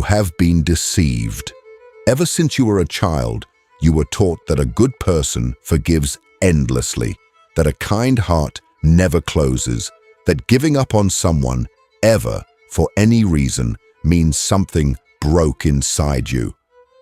have been deceived. Ever since you were a child, you were taught that a good person forgives endlessly, that a kind heart never closes, that giving up on someone, ever, for any reason, means something broke inside you.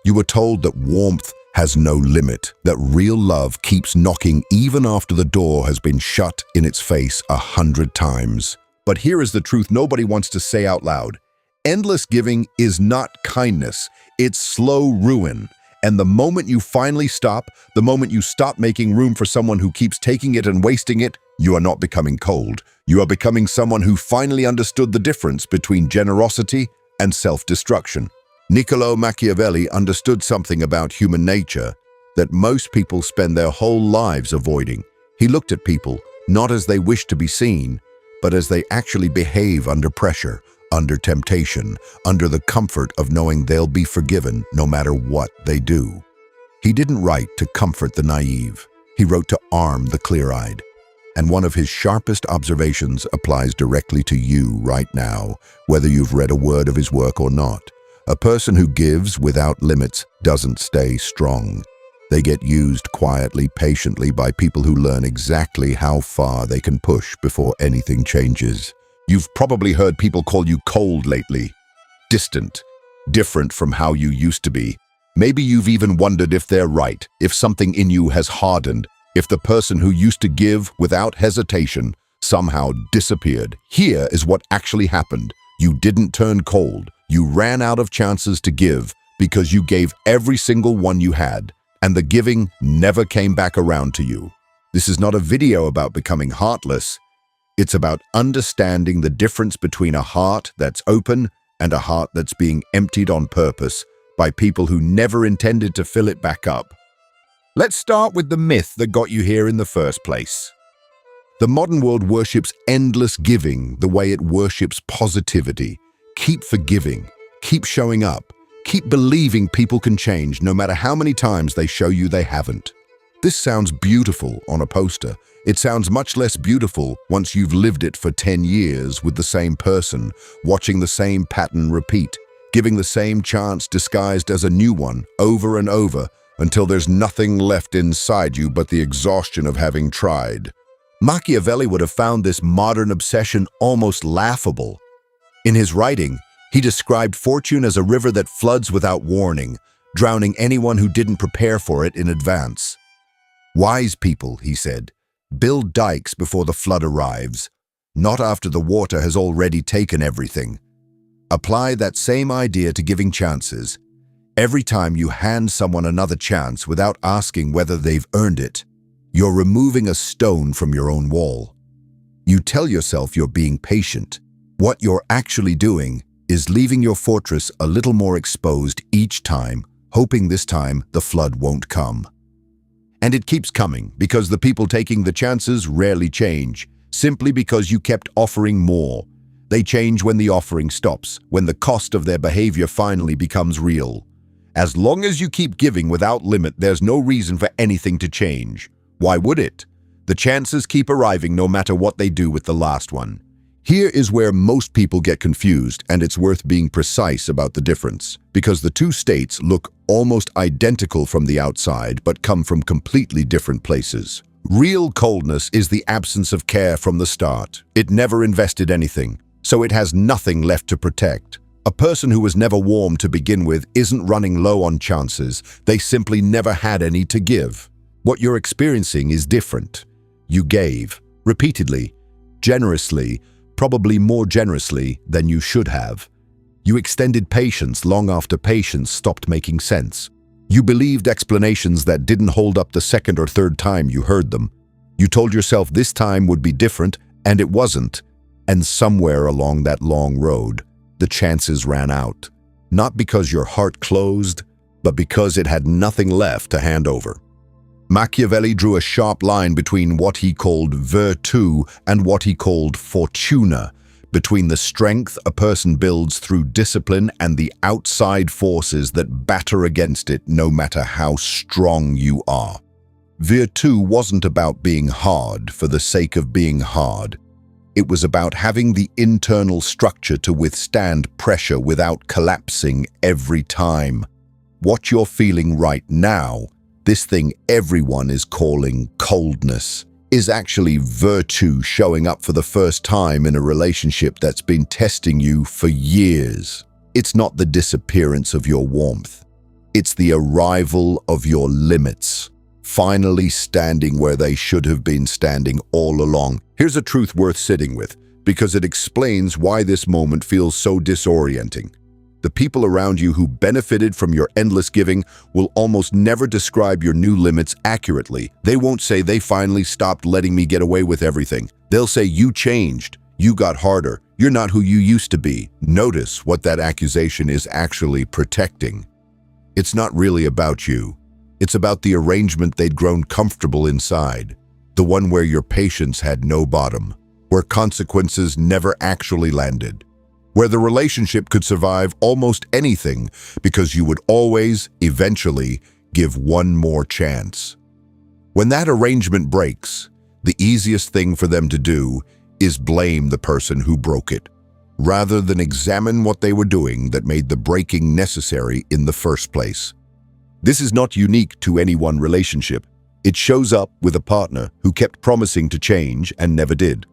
You were told that warmth has no limit, that real love keeps knocking even after the door has been shut in its face 100 times. But here is the truth nobody wants to say out loud. Endless giving is not kindness, it's slow ruin. And the moment you finally stop, the moment you stop making room for someone who keeps taking it and wasting it, you are not becoming cold. You are becoming someone who finally understood the difference between generosity and self-destruction. Niccolò Machiavelli understood something about human nature that most people spend their whole lives avoiding. He looked at people not as they wish to be seen, but as they actually behave under pressure, under temptation, under the comfort of knowing they'll be forgiven no matter what they do. He didn't write to comfort the naive. He wrote to arm the clear-eyed. And one of his sharpest observations applies directly to you right now, whether you've read a word of his work or not. A person who gives without limits doesn't stay strong. They get used quietly, patiently by people who learn exactly how far they can push before anything changes. You've probably heard people call you cold lately, distant, different from how you used to be. Maybe you've even wondered if they're right, if something in you has hardened, if the person who used to give without hesitation somehow disappeared. Here is what actually happened. You didn't turn cold. You ran out of chances to give because you gave every single one you had, and the giving never came back around to you. This is not a video about becoming heartless. It's about understanding the difference between a heart that's open and a heart that's being emptied on purpose by people who never intended to fill it back up. Let's start with the myth that got you here in the first place. The modern world worships endless giving the way it worships positivity. Keep forgiving, keep showing up, keep believing people can change no matter how many times they show you they haven't. This sounds beautiful on a poster. It sounds much less beautiful once you've lived it for 10 years with the same person, watching the same pattern repeat, giving the same chance disguised as a new one over and over until there's nothing left inside you but the exhaustion of having tried. Machiavelli would have found this modern obsession almost laughable. In his writing, he described fortune as a river that floods without warning, drowning anyone who didn't prepare for it in advance. Wise people, he said, build dikes before the flood arrives, not after the water has already taken everything. Apply that same idea to giving chances. Every time you hand someone another chance without asking whether they've earned it, you're removing a stone from your own wall. You tell yourself you're being patient. What you're actually doing is leaving your fortress a little more exposed each time, hoping this time the flood won't come. And it keeps coming because the people taking the chances rarely change, simply because you kept offering more. They change when the offering stops, when the cost of their behavior finally becomes real. As long as you keep giving without limit, there's no reason for anything to change. Why would it? The chances keep arriving no matter what they do with the last one. Here is where most people get confused, and it's worth being precise about the difference, because the two states look almost identical from the outside but come from completely different places. Real coldness is the absence of care from the start. It never invested anything, so it has nothing left to protect. A person who was never warm to begin with isn't running low on chances. They simply never had any to give. What you're experiencing is different. You gave, repeatedly, generously, probably more generously than you should have. You extended patience long after patience stopped making sense. You believed explanations that didn't hold up the second or third time you heard them. You told yourself this time would be different, and it wasn't. And somewhere along that long road, the chances ran out. Not because your heart closed, but because it had nothing left to hand over. Machiavelli drew a sharp line between what he called virtù and what he called fortuna, between the strength a person builds through discipline and the outside forces that batter against it no matter how strong you are. Virtù wasn't about being hard for the sake of being hard. It was about having the internal structure to withstand pressure without collapsing every time. What you're feeling right now, this thing everyone is calling coldness, is actually virtue showing up for the first time in a relationship that's been testing you for years. It's not the disappearance of your warmth. It's the arrival of your limits, finally standing where they should have been standing all along. Here's a truth worth sitting with, because it explains why this moment feels so disorienting. The people around you who benefited from your endless giving will almost never describe your new limits accurately. They won't say they finally stopped letting me get away with everything. They'll say you changed, you got harder, you're not who you used to be. Notice what that accusation is actually protecting. It's not really about you. It's about the arrangement they'd grown comfortable inside, the one where your patience had no bottom, where consequences never actually landed, where the relationship could survive almost anything because you would always, eventually, give one more chance. When that arrangement breaks, the easiest thing for them to do is blame the person who broke it, rather than examine what they were doing that made the breaking necessary in the first place. This is not unique to any one relationship. It shows up with a partner who kept promising to change and never did.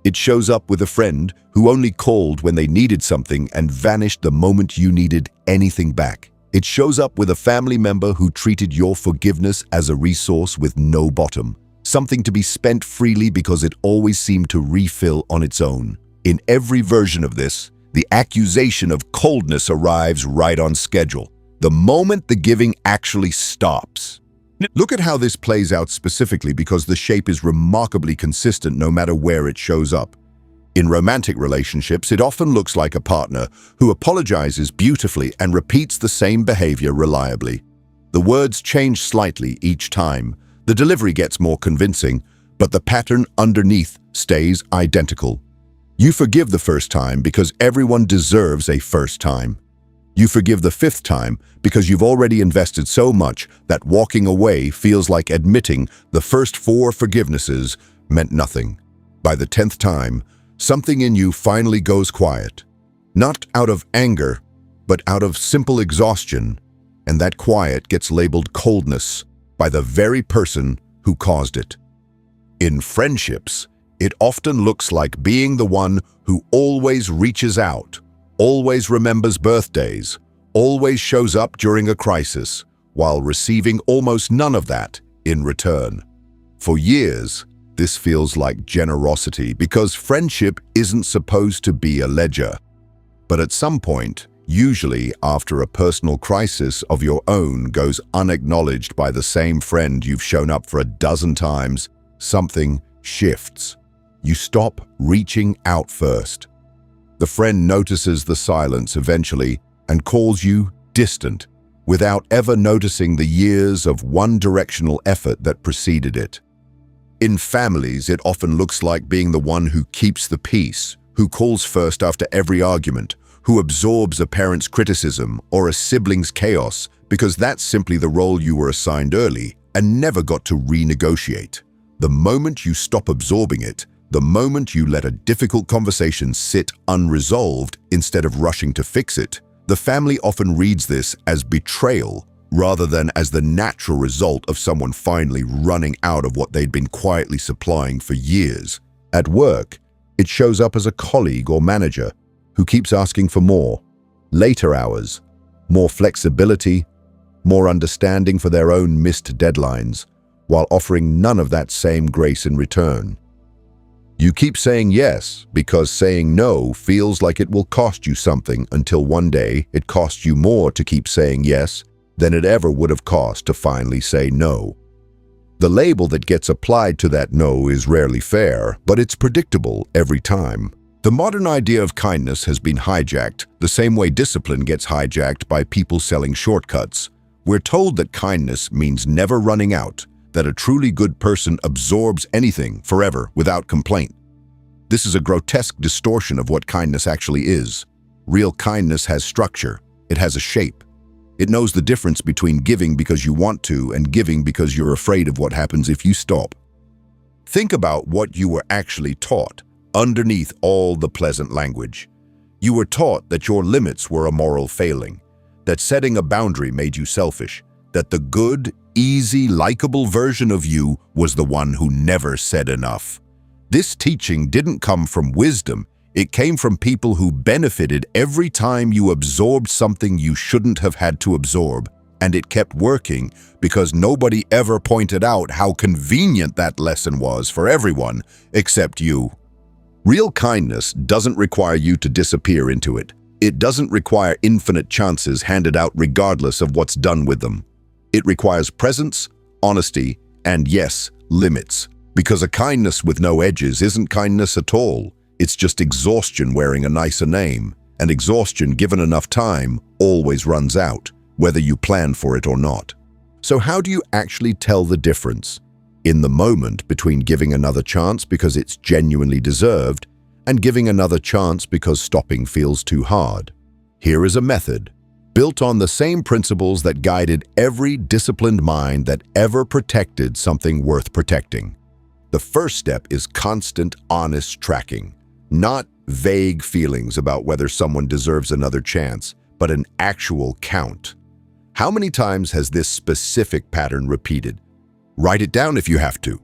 It shows up with a friend who only called when they needed something and vanished the moment you needed anything back. It shows up with a family member who treated your forgiveness as a resource with no bottom, something to be spent freely because it always seemed to refill on its own. In every version of this, the accusation of coldness arrives right on schedule, the moment the giving actually stops. Look at how this plays out specifically because the shape is remarkably consistent no matter where it shows up. In romantic relationships, it often looks like a partner who apologizes beautifully and repeats the same behavior reliably. The words change slightly each time, the delivery gets more convincing, but the pattern underneath stays identical. You forgive the first time because everyone deserves a first time. You forgive the fifth time because you've already invested so much that walking away feels like admitting the first 4 forgivenesses meant nothing. By the 10th time, something in you finally goes quiet. Not out of anger, but out of simple exhaustion, and that quiet gets labeled coldness by the very person who caused it. In friendships, it often looks like being the one who always reaches out, always remembers birthdays, always shows up during a crisis, while receiving almost none of that in return. For years, this feels like generosity because friendship isn't supposed to be a ledger. But at some point, usually after a personal crisis of your own goes unacknowledged by the same friend you've shown up for a dozen times, something shifts. You stop reaching out first. The friend notices the silence eventually and calls you distant, without ever noticing the years of one-directional effort that preceded it. In families, it often looks like being the one who keeps the peace, who calls first after every argument, who absorbs a parent's criticism or a sibling's chaos because that's simply the role you were assigned early and never got to renegotiate. The moment you stop absorbing it, the moment you let a difficult conversation sit unresolved instead of rushing to fix it, the family often reads this as betrayal rather than as the natural result of someone finally running out of what they'd been quietly supplying for years. At work, it shows up as a colleague or manager who keeps asking for more, later hours, more flexibility, more understanding for their own missed deadlines, while offering none of that same grace in return. You keep saying yes because saying no feels like it will cost you something until one day it costs you more to keep saying yes than it ever would have cost to finally say no. The label that gets applied to that no is rarely fair, but it's predictable every time. The modern idea of kindness has been hijacked the same way discipline gets hijacked by people selling shortcuts. We're told that kindness means never running out, that a truly good person absorbs anything forever without complaint. This is a grotesque distortion of what kindness actually is. Real kindness has structure. It has a shape. It knows the difference between giving because you want to and giving because you're afraid of what happens if you stop. Think about what you were actually taught. underneath all the pleasant language. You were taught that your limits were a moral failing, that setting a boundary made you selfish, that the good, easy, likable version of you was the one who never said enough. This teaching didn't come from wisdom. It came from people who benefited every time you absorbed something you shouldn't have had to absorb, and it kept working because nobody ever pointed out how convenient that lesson was for everyone except you. Real kindness doesn't require you to disappear into it. It doesn't require infinite chances handed out regardless of what's done with them. It requires presence, honesty, and yes, limits. Because a kindness with no edges isn't kindness at all. It's just exhaustion wearing a nicer name. And exhaustion given enough time always runs out, whether you plan for it or not. So how do you actually tell the difference in the moment between giving another chance because it's genuinely deserved and giving another chance because stopping feels too hard? Here is a method built on the same principles that guided every disciplined mind that ever protected something worth protecting. The first step is constant, honest tracking. Not vague feelings about whether someone deserves another chance, but an actual count. How many times has this specific pattern repeated? Write it down if you have to.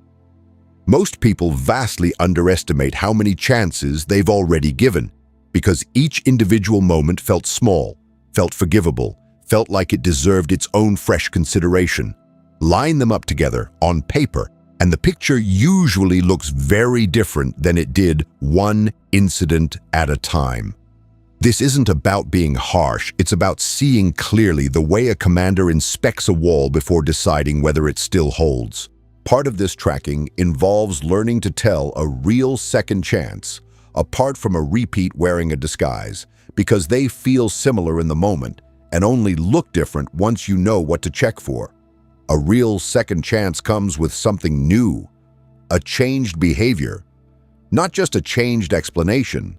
Most people vastly underestimate how many chances they've already given, because each individual moment felt small, felt forgivable, felt like it deserved its own fresh consideration. Line them up together on paper, and the picture usually looks very different than it did one incident at a time. This isn't about being harsh, it's about seeing clearly the way a commander inspects a wall before deciding whether it still holds. Part of this tracking involves learning to tell a real second chance, apart from a repeat wearing a disguise, because they feel similar in the moment and only look different once you know what to check for. A real second chance comes with something new, a changed behavior, not just a changed explanation,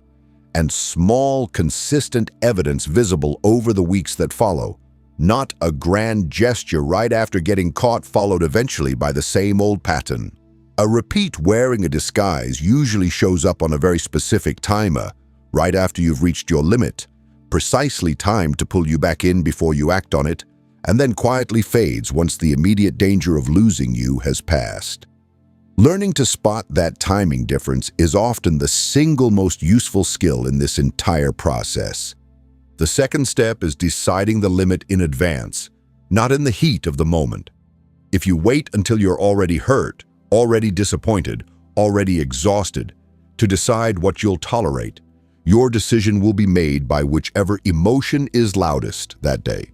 and small, consistent evidence visible over the weeks that follow, not a grand gesture right after getting caught followed eventually by the same old pattern. A repeat wearing a disguise usually shows up on a very specific timer, right after you've reached your limit, precisely timed to pull you back in before you act on it, and then quietly fades once the immediate danger of losing you has passed. Learning to spot that timing difference is often the single most useful skill in this entire process. The second step is deciding the limit in advance, not in the heat of the moment. If you wait until you're already hurt, already disappointed, already exhausted, to decide what you'll tolerate, your decision will be made by whichever emotion is loudest that day.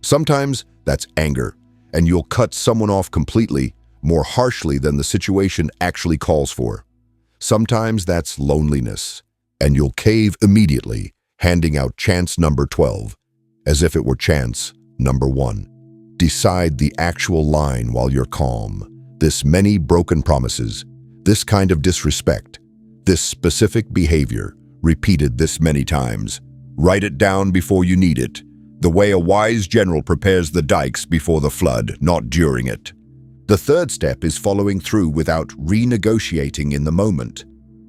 Sometimes that's anger, and you'll cut someone off completely, more harshly than the situation actually calls for. Sometimes that's loneliness, and you'll cave immediately, handing out chance number 12, as if it were chance number 1. Decide the actual line while you're calm. This many broken promises, this kind of disrespect, this specific behavior, repeated this many times. Write it down before you need it, the way a wise general prepares the dikes before the flood, not during it. The third step is following through without renegotiating in the moment.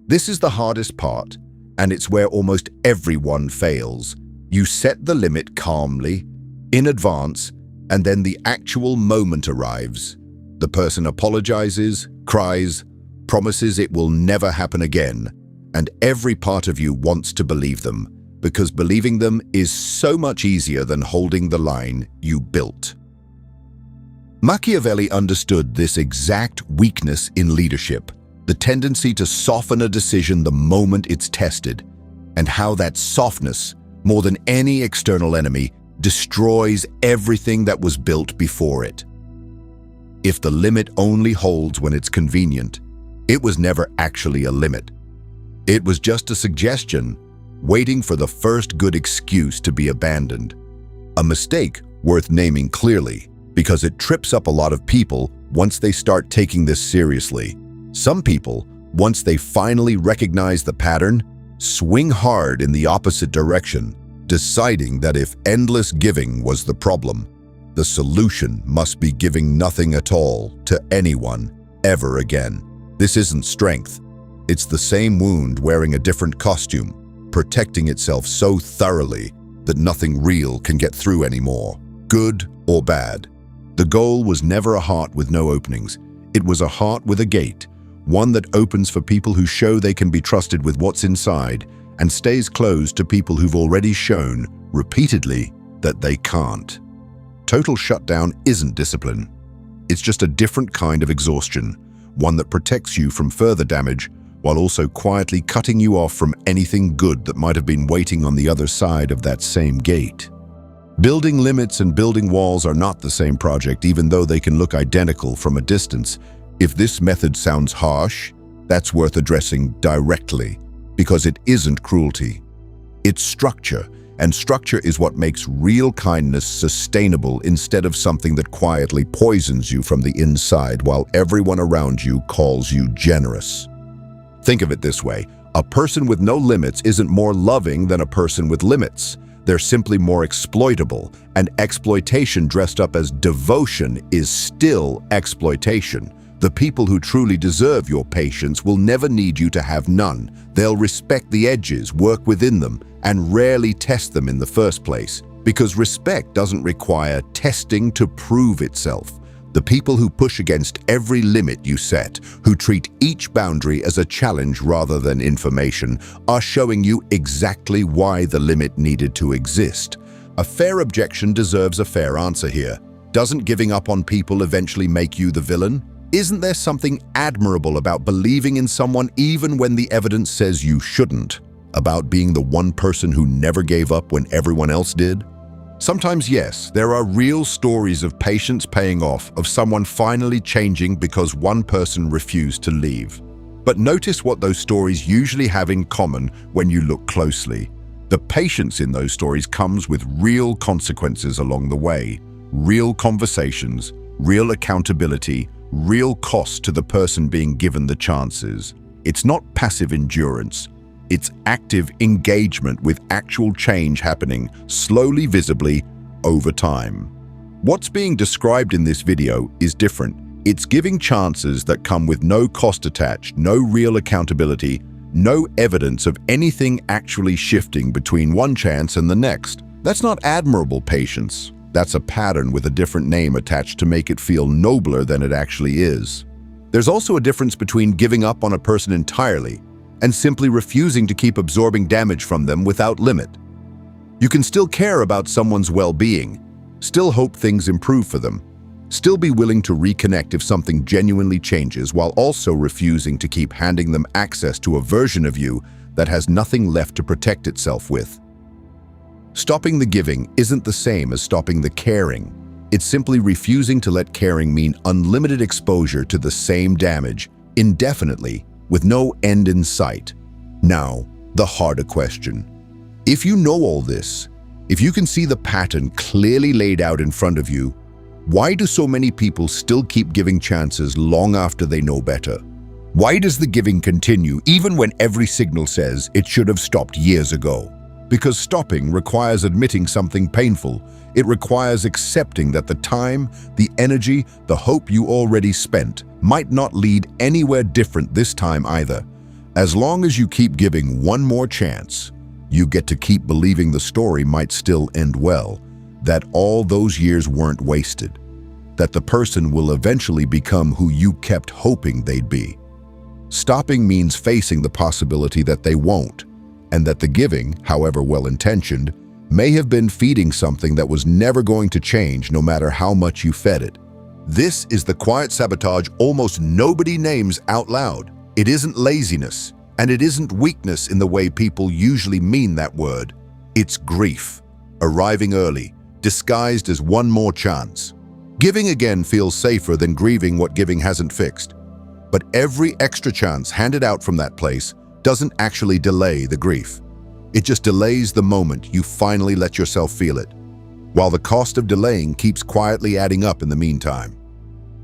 This is the hardest part, and it's where almost everyone fails. You set the limit calmly, in advance, and then the actual moment arrives. The person apologizes, cries, promises it will never happen again, and every part of you wants to believe them, because believing them is so much easier than holding the line you built. Machiavelli understood this exact weakness in leadership, the tendency to soften a decision the moment it's tested, and how that softness, more than any external enemy, destroys everything that was built before it. If the limit only holds when it's convenient, it was never actually a limit. It was just a suggestion, waiting for the first good excuse to be abandoned. A mistake worth naming clearly, because it trips up a lot of people once they start taking this seriously. Some people, once they finally recognize the pattern, swing hard in the opposite direction, deciding that if endless giving was the problem, the solution must be giving nothing at all to anyone ever again. This isn't strength. It's the same wound wearing a different costume, protecting itself so thoroughly that nothing real can get through anymore, good or bad. The goal was never a heart with no openings. It was a heart with a gate, one that opens for people who show they can be trusted with what's inside and stays closed to people who've already shown, repeatedly, that they can't. Total shutdown isn't discipline. It's just a different kind of exhaustion, one that protects you from further damage while also quietly cutting you off from anything good that might have been waiting on the other side of that same gate. Building limits and building walls are not the same project, even though they can look identical from a distance. If this method sounds harsh, that's worth addressing directly, because it isn't cruelty. It's structure, and structure is what makes real kindness sustainable instead of something that quietly poisons you from the inside while everyone around you calls you generous. Think of it this way: a person with no limits isn't more loving than a person with limits. They're simply more exploitable, and exploitation dressed up as devotion is still exploitation. The people who truly deserve your patience will never need you to have none. They'll respect the edges, work within them, and rarely test them in the first place, because respect doesn't require testing to prove itself. The people who push against every limit you set, who treat each boundary as a challenge rather than information, are showing you exactly why the limit needed to exist. A fair objection deserves a fair answer here. Doesn't giving up on people eventually make you the villain? Isn't there something admirable about believing in someone even when the evidence says you shouldn't? About being the one person who never gave up when everyone else did? Sometimes, yes, there are real stories of patience paying off, of someone finally changing because one person refused to leave. But notice what those stories usually have in common when you look closely. The patience in those stories comes with real consequences along the way, real conversations, real accountability, real cost to the person being given the chances. It's not passive endurance. It's active engagement with actual change happening slowly, visibly, over time. What's being described in this video is different. It's giving chances that come with no cost attached, no real accountability, no evidence of anything actually shifting between one chance and the next. That's not admirable patience. That's a pattern with a different name attached to make it feel nobler than it actually is. There's also a difference between giving up on a person entirely and simply refusing to keep absorbing damage from them without limit. You can still care about someone's well-being, still hope things improve for them, still be willing to reconnect if something genuinely changes, while also refusing to keep handing them access to a version of you that has nothing left to protect itself with. Stopping the giving isn't the same as stopping the caring. It's simply refusing to let caring mean unlimited exposure to the same damage, indefinitely, with no end in sight. Now, the harder question. If you know all this, if you can see the pattern clearly laid out in front of you, why do so many people still keep giving chances long after they know better? Why does the giving continue even when every signal says it should have stopped years ago? Because stopping requires admitting something painful. It requires accepting that the time, the energy, the hope you already spent might not lead anywhere different this time either. As long as you keep giving one more chance, you get to keep believing the story might still end well, that all those years weren't wasted, that the person will eventually become who you kept hoping they'd be. Stopping means facing the possibility that they won't, and that the giving, however well-intentioned, may have been feeding something that was never going to change no matter how much you fed it. This is the quiet sabotage almost nobody names out loud. It isn't laziness, and it isn't weakness in the way people usually mean that word. It's grief, arriving early, disguised as one more chance. Giving again feels safer than grieving what giving hasn't fixed. But every extra chance handed out from that place doesn't actually delay the grief. It just delays the moment you finally let yourself feel it, while the cost of delaying keeps quietly adding up in the meantime.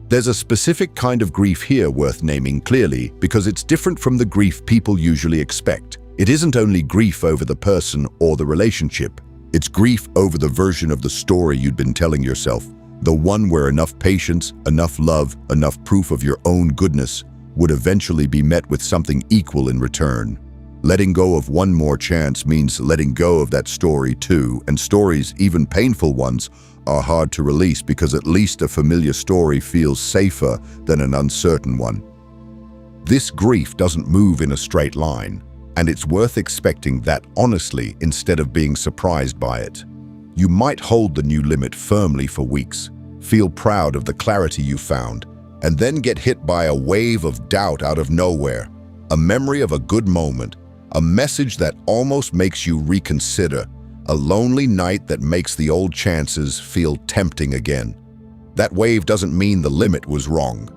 There's a specific kind of grief here worth naming clearly because it's different from the grief people usually expect. It isn't only grief over the person or the relationship, it's grief over the version of the story you'd been telling yourself, the one where enough patience, enough love, enough proof of your own goodness would eventually be met with something equal in return. Letting go of one more chance means letting go of that story too, and stories, even painful ones, are hard to release because at least a familiar story feels safer than an uncertain one. This grief doesn't move in a straight line, and it's worth expecting that honestly instead of being surprised by it. You might hold the new limit firmly for weeks, feel proud of the clarity you found, and then get hit by a wave of doubt out of nowhere, a memory of a good moment, a message that almost makes you reconsider, a lonely night that makes the old chances feel tempting again. That wave doesn't mean the limit was wrong.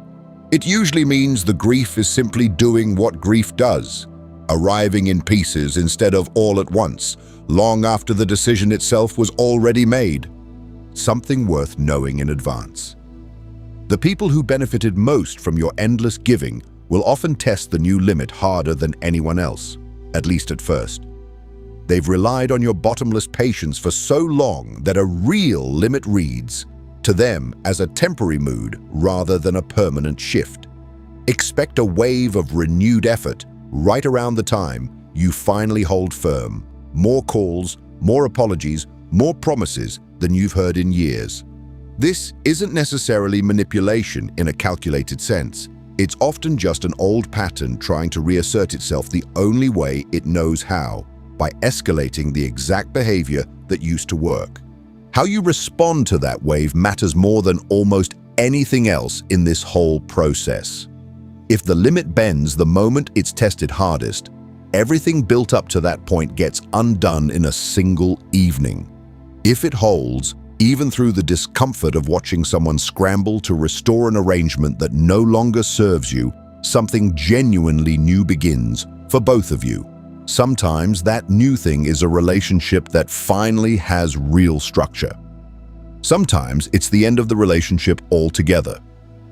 It usually means the grief is simply doing what grief does, arriving in pieces instead of all at once, long after the decision itself was already made. Something worth knowing in advance. The people who benefited most from your endless giving will often test the new limit harder than anyone else, at least at first. They've relied on your bottomless patience for so long that a real limit reads to them as a temporary mood rather than a permanent shift. Expect a wave of renewed effort right around the time you finally hold firm. More calls, more apologies, more promises than you've heard in years. This isn't necessarily manipulation in a calculated sense. It's often just an old pattern trying to reassert itself the only way it knows how, by escalating the exact behavior that used to work. How you respond to that wave matters more than almost anything else in this whole process. If the limit bends the moment it's tested hardest, everything built up to that point gets undone in a single evening. If it holds, even through the discomfort of watching someone scramble to restore an arrangement that no longer serves you, something genuinely new begins for both of you. Sometimes that new thing is a relationship that finally has real structure. Sometimes it's the end of the relationship altogether.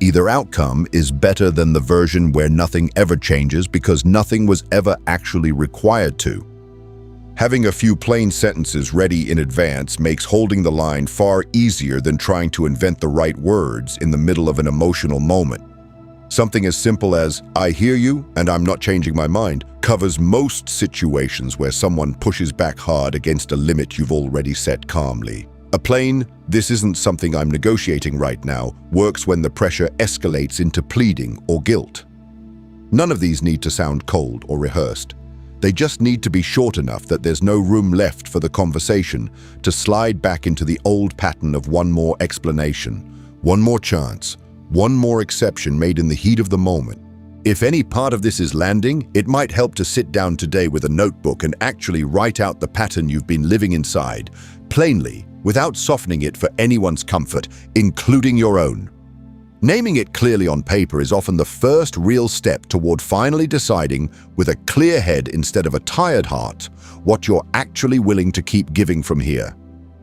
Either outcome is better than the version where nothing ever changes because nothing was ever actually required to. Having a few plain sentences ready in advance makes holding the line far easier than trying to invent the right words in the middle of an emotional moment. Something as simple as, "I hear you and I'm not changing my mind," covers most situations where someone pushes back hard against a limit you've already set calmly. A plain, "This isn't something I'm negotiating right now," works when the pressure escalates into pleading or guilt. None of these need to sound cold or rehearsed. They just need to be short enough that there's no room left for the conversation to slide back into the old pattern of one more explanation, one more chance, one more exception made in the heat of the moment. If any part of this is landing, it might help to sit down today with a notebook and actually write out the pattern you've been living inside, plainly, without softening it for anyone's comfort, including your own. Naming it clearly on paper is often the first real step toward finally deciding, with a clear head instead of a tired heart, what you're actually willing to keep giving from here.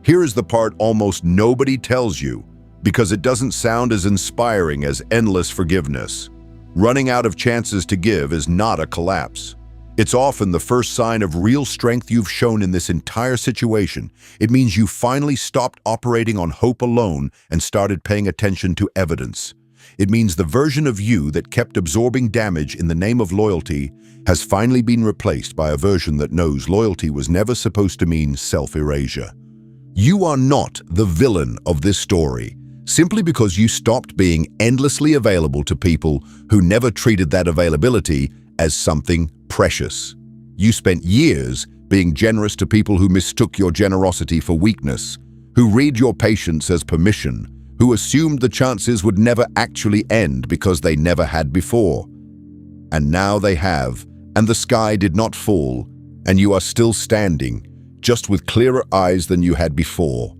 Here is the part almost nobody tells you, because it doesn't sound as inspiring as endless forgiveness. Running out of chances to give is not a collapse. It's often the first sign of real strength you've shown in this entire situation. It means you finally stopped operating on hope alone and started paying attention to evidence. It means the version of you that kept absorbing damage in the name of loyalty has finally been replaced by a version that knows loyalty was never supposed to mean self-erasure. You are not the villain of this story, simply because you stopped being endlessly available to people who never treated that availability as something precious. You spent years being generous to people who mistook your generosity for weakness, who read your patience as permission, who assumed the chances would never actually end because they never had before. And now they have, and the sky did not fall, and you are still standing, just with clearer eyes than you had before.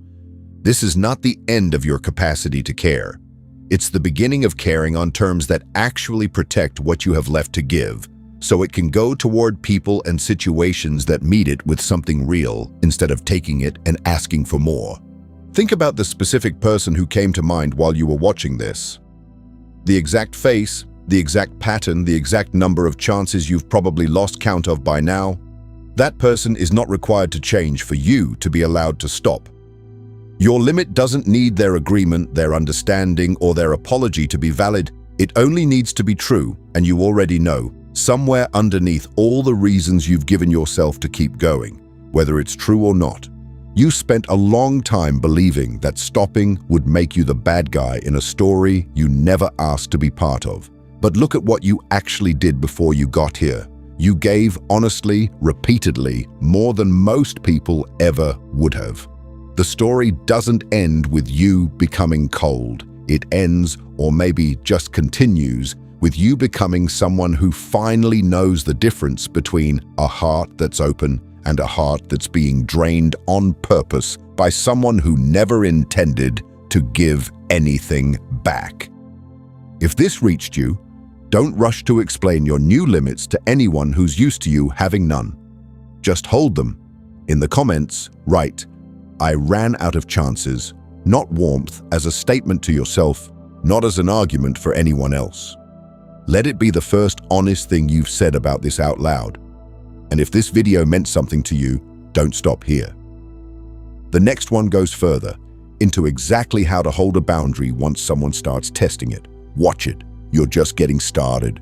This is not the end of your capacity to care. It's the beginning of caring on terms that actually protect what you have left to give, so it can go toward people and situations that meet it with something real instead of taking it and asking for more. Think about the specific person who came to mind while you were watching this. The exact face, the exact pattern, the exact number of chances you've probably lost count of by now. That person is not required to change for you to be allowed to stop. Your limit doesn't need their agreement, their understanding, or their apology to be valid. It only needs to be true, and you already know, somewhere underneath all the reasons you've given yourself to keep going, whether it's true or not. You spent a long time believing that stopping would make you the bad guy in a story you never asked to be part of. But look at what you actually did before you got here. You gave honestly, repeatedly, more than most people ever would have. The story doesn't end with you becoming cold. It ends, or maybe just continues, with you becoming someone who finally knows the difference between a heart that's open and a heart that's being drained on purpose by someone who never intended to give anything back. If this reached you, don't rush to explain your new limits to anyone who's used to you having none. Just hold them. In the comments, write, "I ran out of chances," not warmth, as a statement to yourself, not as an argument for anyone else. Let it be the first honest thing you've said about this out loud. And if this video meant something to you, don't stop here. The next one goes further, into exactly how to hold a boundary once someone starts testing it. Watch it. You're just getting started.